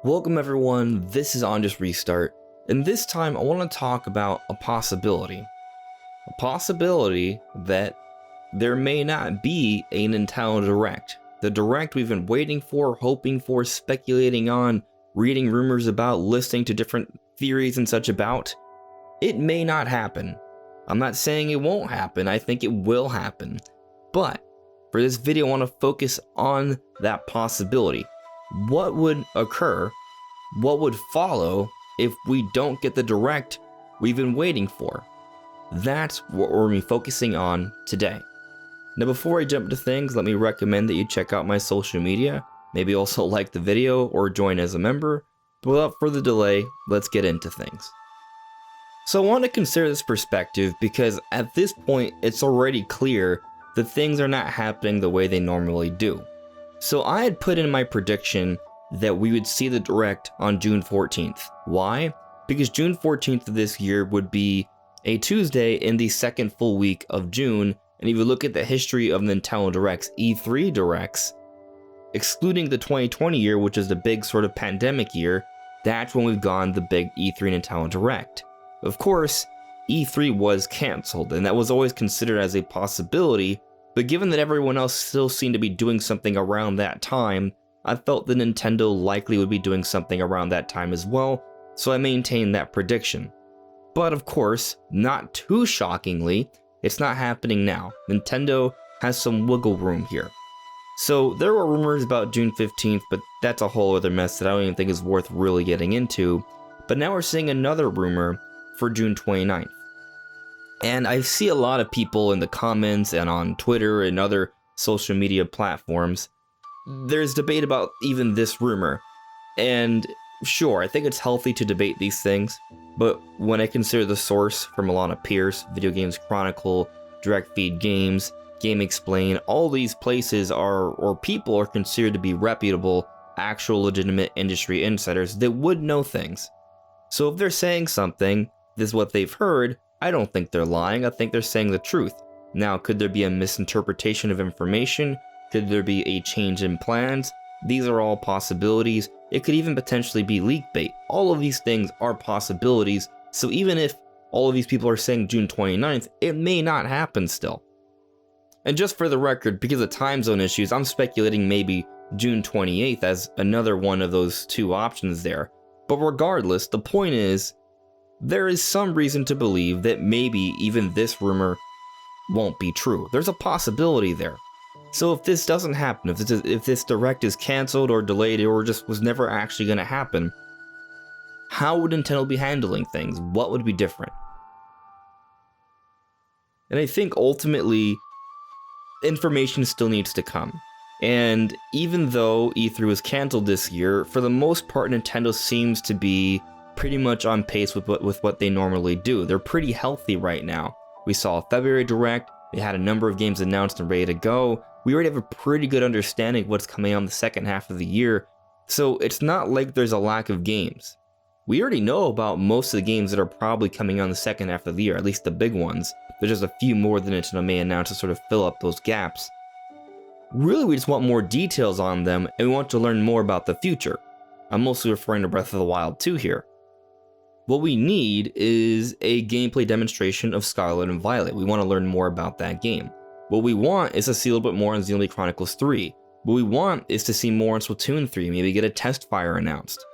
Welcome everyone, this is On Just Restart, and this time I want to talk about a possibility. A possibility that there may not be a Nintendo Direct. The Direct we've been waiting for, hoping for, speculating on, reading rumors about, listening to different theories and such about. It may not happen. I'm not saying it won't happen, I think it will happen. But for this video I want to focus on that possibility. What would occur? What would follow if we don't get the Direct we've been waiting for? That's what we're going to be focusing on today. Now before I jump into things, let me recommend that you check out my social media, maybe also like the video or join as a member. But without further delay, let's get into things. So I want to consider this perspective because at this point it's already clear that things are not happening the way they normally do. So I had put in my prediction that we would see the Direct on June 14th. Why? Because June 14th of this year would be a Tuesday in the second full week of June, and if you look at the history of Nintendo Directs, E3 Directs, excluding the 2020 year, which is the big sort of pandemic year, that's when we've gone the big E3 Nintendo Direct. Of course, E3 was cancelled, and that was always considered as a possibility, but given that everyone else still seemed to be doing something around that time, I felt that Nintendo likely would be doing something around that time as well, so I maintained that prediction. But of course, not too shockingly, it's not happening now. Nintendo has some wiggle room here. So there were rumors about June 15th, but that's a whole other mess that I don't even think is worth really getting into. But now we're seeing another rumor for June 29th. And I see a lot of people in the comments and on Twitter and other social media platforms. There's debate about even this rumor. And sure, I think it's healthy to debate these things. But when I consider the source from a lot of peers, Video Games Chronicle, Direct Feed Games, Game Explain, all these places or people are considered to be reputable, actual legitimate industry insiders that would know things. So if they're saying something, this is what they've heard, I don't think they're lying, I think they're saying the truth. Now, could there be a misinterpretation of information? Could there be a change in plans? These are all possibilities. It could even potentially be leak bait. All of these things are possibilities, so even if all of these people are saying June 29th, it may not happen still. And just for the record, because of time zone issues, I'm speculating maybe June 28th as another one of those two options there. But regardless, the point is, there is some reason to believe that maybe even this rumor won't be true. There's a possibility there. So if this doesn't happen, if this Direct is cancelled or delayed or just was never actually going to happen, how would Nintendo be handling things? What would be different? And I think ultimately, information still needs to come. And even though E3 was cancelled this year, for the most part Nintendo seems to be pretty much on pace with what they normally do. They're pretty healthy right now. We saw a February Direct, they had a number of games announced and ready to go. We already have a pretty good understanding of what's coming on the second half of the year, so it's not like there's a lack of games. We already know about most of the games that are probably coming on the second half of the year, at least the big ones. There's just a few more that Nintendo may announce to sort of fill up those gaps. Really, we just want more details on them, and we want to learn more about the future. I'm mostly referring to Breath of the Wild 2 here. What we need is a gameplay demonstration of Scarlet and Violet. We want to learn more about that game. What we want is to see a little bit more on Xenoblade Chronicles 3. What we want is to see more on Splatoon 3, maybe get a test fire announced.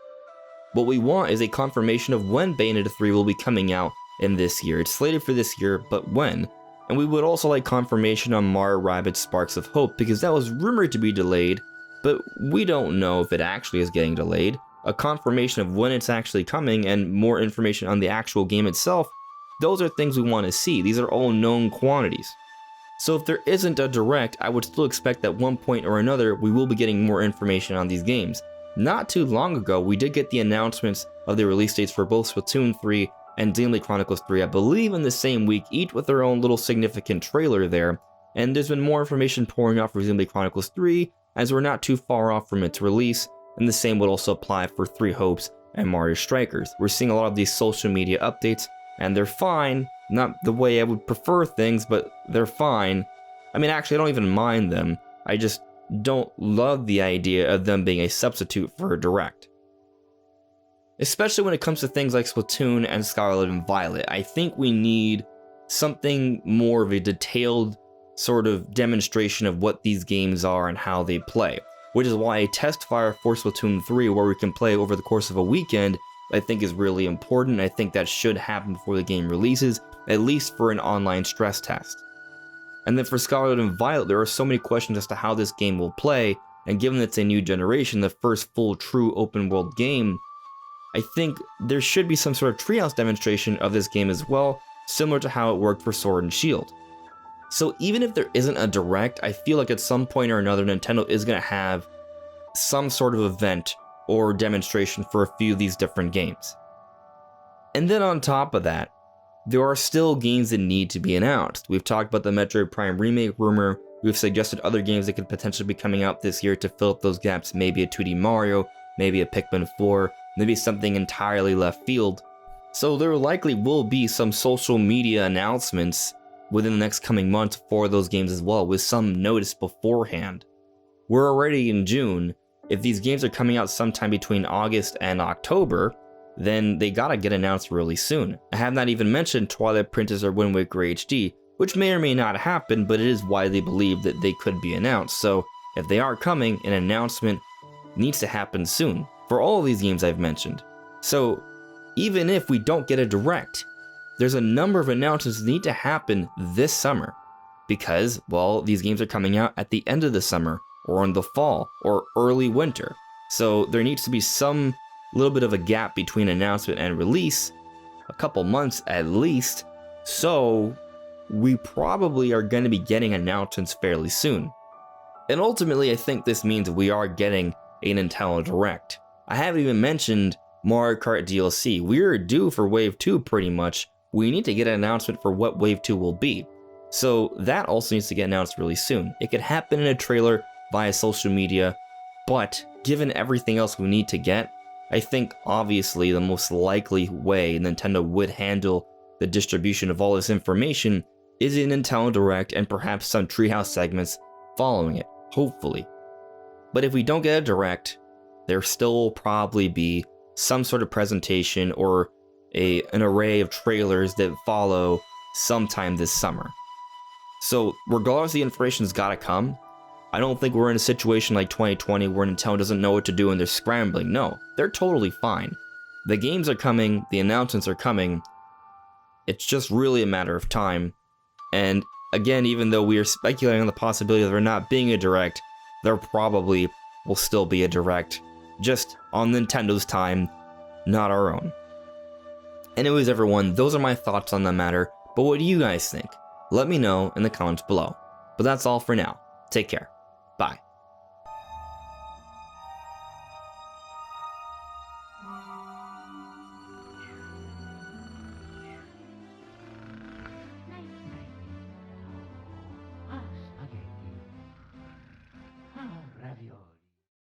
What we want is a confirmation of when Bayonetta 3 will be coming out in this year. It's slated for this year, but when? And we would also like confirmation on Mario Rabbids Sparks of Hope, because that was rumored to be delayed, but we don't know if it actually is getting delayed. A confirmation of when it's actually coming and more information on the actual game itself, those are things we want to see. These are all known quantities. So if there isn't a Direct, I would still expect that at one point or another we will be getting more information on these games. Not too long ago, we did get the announcements of the release dates for both Splatoon 3 and Xenoblade Chronicles 3, I believe in the same week, each with their own little significant trailer there, and there's been more information pouring out for Xenoblade Chronicles 3, as we're not too far off from its release, and the same would also apply for Three Hopes and Mario Strikers. We're seeing a lot of these social media updates, and they're fine, not the way I would prefer things, but they're fine. I mean, actually, I don't even mind them, I just don't love the idea of them being a substitute for a Direct. especially when it comes to things like Splatoon and Scarlet and Violet. I think we need something more of a detailed sort of demonstration of what these games are and how they play, which is why a test fire for Splatoon 3 where we can play over the course of a weekend I think is really important. I think that should happen before the game releases, at least for an online stress test. And then for Scarlet and Violet, there are so many questions as to how this game will play, and given it's a new generation, the first full true open world game, I think there should be some sort of treehouse demonstration of this game as well, similar to how it worked for Sword and Shield. So even if there isn't a direct, I feel like at some point or another Nintendo is going to have some sort of event or demonstration for a few of these different games. And then on top of that, there are still games that need to be announced. We've talked about the Metroid Prime remake rumor, we've suggested other games that could potentially be coming out this year to fill up those gaps, maybe a 2D Mario, maybe a Pikmin 4, maybe something entirely left field. So there likely will be some social media announcements within the next coming months for those games as well, with some notice beforehand. We're already in June. If these games are coming out sometime between August and October, then they gotta get announced really soon. I have not even mentioned Twilight Princess or Wind Waker HD, which may or may not happen, but it is widely believed that they could be announced. So if they are coming, an announcement needs to happen soon for all of these games I've mentioned. So even if we don't get a direct, there's a number of announcements that need to happen this summer because, well, these games are coming out at the end of the summer or in the fall or early winter. So there needs to be some little bit of a gap between announcement and release, a couple months at least. So we probably are going to be getting announcements fairly soon. And ultimately, I think this means we are getting a Nintendo Direct. I haven't even mentioned Mario Kart DLC. We're due for Wave 2 pretty much. We need to get an announcement for what Wave 2 will be. So that also needs to get announced really soon. It could happen in a trailer via social media, but given everything else we need to get, I think obviously the most likely way Nintendo would handle the distribution of all this information is a Nintendo Direct and perhaps some Treehouse segments following it, hopefully. But if we don't get a Direct, there still will probably be some sort of presentation or an array of trailers that follow sometime this summer. So regardless, the information's gotta come. I don't think we're in a situation like 2020 where Nintendo doesn't know what to do and they're scrambling. No, they're totally fine. The games are coming, the announcements are coming. It's just really a matter of time. And again, even though we are speculating on the possibility of there not being a Direct, there probably will still be a Direct, just on Nintendo's time, not our own. Anyways, everyone, those are my thoughts on the matter, but what do you guys think? Let me know in the comments below. But that's all for now. Take care. Bye.